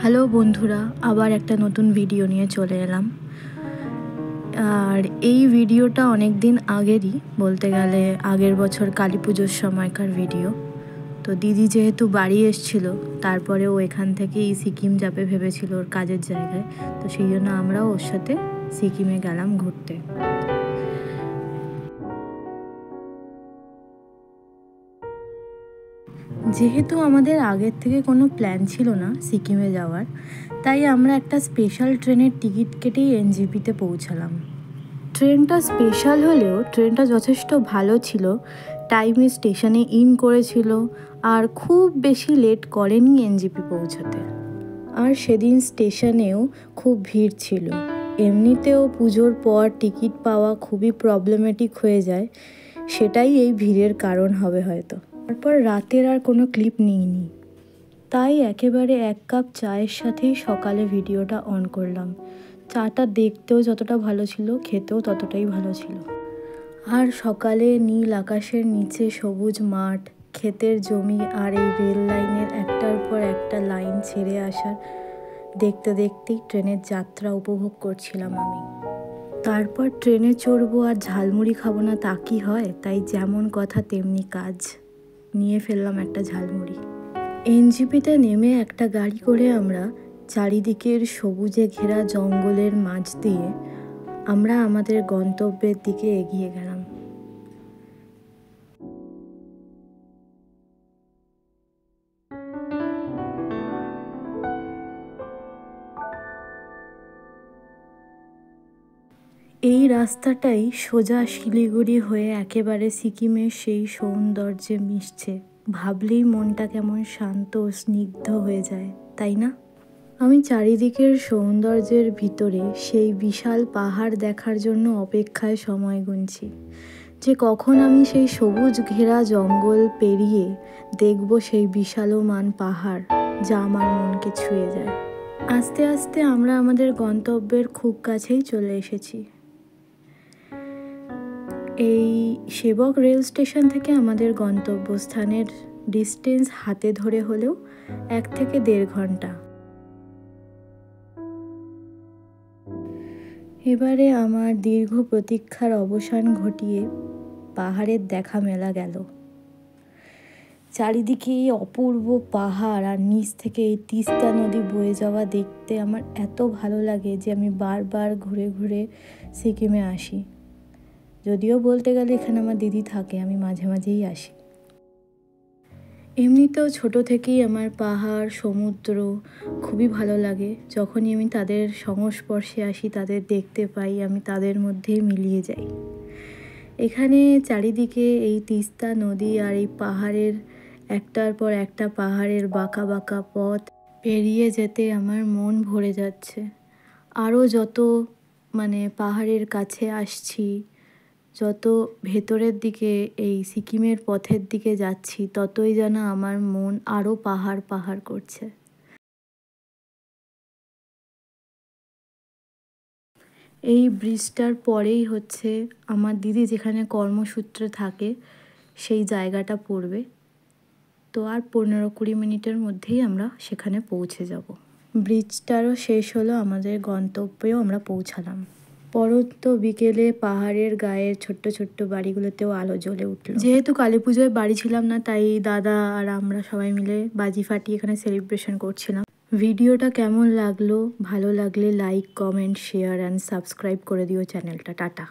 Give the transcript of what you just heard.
Hello বন্ধুরা, আবার একটা নতুন ভিডিও নিয়ে চলে এলাম। আর এই ভিডিওটা অনেক দিন আগেরই, বলতে গেলে আগের বছর কালী পুজোর সময়কার ভিডিও। তো দিদি যেহেতু বাড়ি এসেছিল, তারপরে ও এখান থেকেই সিকিম যাবে ভেবেছিল ওর কাজের জায়গায়। তো সেই জন্য আমরাও ওর সাথে সিকিমে গেলাম ঘুরতে। যেহেতু আমাদের আগের থেকে কোনো প্ল্যান ছিল না সিকিমে যাওয়ার, তাই আমরা একটা স্পেশাল ট্রেনের টিকিট কেটেই এনজেপিতে পৌঁছালাম। ট্রেনটা স্পেশাল হলেও ট্রেনটা যথেষ্ট ভালো ছিল, টাইমে স্টেশনে ইন করেছিল আর খুব বেশি লেট করেনি এনজেপি পৌঁছাতে। আর সেদিন স্টেশনেও খুব ভিড় ছিল। এমনিতেও পুজোর পর টিকিট পাওয়া খুবই প্রবলেমেটিক হয়ে যায়, সেটাই এই ভিড়ের কারণ হবে হয়তো। তারপর রাতের আর কোনো ক্লিপ নিইনি, তাই একেবারে 1 কাপ চায়ের সাথেই সকালে ভিডিওটা অন করলাম। চাটা দেখতেও যতটা ভালো ছিল, খেতেও ততটাই ভালো ছিল। আর সকালে নীল আকাশের নিচে সবুজ মাঠ, ক্ষেতের জমি আর এই রেল লাইনের একটার পর একটা লাইন ছেড়ে আসার দেখতে দেখতেই ট্রেনের যাত্রা উপভোগ করছিলাম আমি। তারপর ট্রেনে চড়বো আর ঝালমুড়ি খাবো না তা কি হয়, তাই যেমন কথা তেমনি কাজ, নিয়ে ফেললাম একটা ঝালমুড়ি। এনজেপিতে নেমে একটা গাড়ি করে আমরা চারিদিকের সবুজে ঘেরা জঙ্গলের মাঝ দিয়ে আমরা আমাদের গন্তব্যের দিকে এগিয়ে গেলাম। এই রাস্তাটাই সোজা শিলিগুড়ি হয়ে একেবারে সিকিমের সেই সৌন্দর্যে মিশছে। ভাবলেই মনটা কেমন শান্ত ও স্নিগ্ধ হয়ে যায়, তাই না? আমি চারিদিকের সৌন্দর্যের ভিতরে সেই বিশাল পাহাড় দেখার জন্য অপেক্ষায় সময় গুনছি, যে কখন আমি সেই সবুজ ঘেরা জঙ্গল পেরিয়ে দেখব সেই বিশালমান পাহাড়, যা আমার মনকে ছুঁয়ে যায়। আস্তে আস্তে আমরা আমাদের গন্তব্যের খুব কাছেই চলে এসেছি। এই সেবক রেল স্টেশন থেকে আমাদের গন্তব্যস্থানের ডিস্টেন্স হাতে ধরে হলেও 1 থেকে 1.5 ঘন্টা। এবারে আমার দীর্ঘ প্রতীক্ষার অবসান ঘটিয়ে পাহাড়ের দেখা মেলা গেল। চারিদিকে এই অপূর্ব পাহাড় আর নিচ থেকে এই তিস্তা নদী বয়ে যাওয়া দেখতে আমার এত ভালো লাগে যে আমি বারবার ঘুরে ঘুরে সিকিমে আসি। যদিও বলতে গেলে এখানে আমার দিদি থাকে, আমি মাঝে মাঝেই আসি। এমনিতেও ছোট থেকেই আমার পাহাড় সমুদ্র খুবই ভালো লাগে। যখনই আমি তাদের সংস্পর্শে আসি, তাদের দেখতে পাই, আমি তাদের মধ্যেই মিলিয়ে যাই। এখানে চারিদিকে এই তিস্তা নদী আর এই পাহাড়ের একটার পর একটা পাহাড়ের বাঁকা বাঁকা পথ পেরিয়ে যেতে আমার মন ভরে যাচ্ছে। আরও যত পাহাড়ের কাছে আসছি, যত ভেতরের দিকে এই সিকিমের পথের দিকে যাচ্ছি, ততই যেন আমার মন আরও পাহাড় পাহাড় করছে। এই ব্রিজটার পরেই হচ্ছে আমার দিদি যেখানে কর্মসূত্রে থাকে সেই জায়গাটা পড়বে। তো আর 15-20 মিনিটের মধ্যেই আমরা সেখানে পৌঁছে যাব। ব্রিজটারও শেষ হলো, আমাদের গন্তব্যেও আমরা পৌঁছালাম। পরন্ত বিকেলে পাহাড়ের গায়ের ছোট্ট ছোট্ট বাড়িগুলোতেও আলো জ্বলে উঠল। যেহেতু কালী পুজোয় বাড়ি ছিলাম না, তাই দাদা আর আমরা সবাই মিলে বাজি ফাটিয়ে এখানে সেলিব্রেশন করছিলাম। ভিডিওটা কেমন লাগলো? ভালো লাগলে like, comment, share and subscribe করে দিও চ্যানেলটা। টাটা।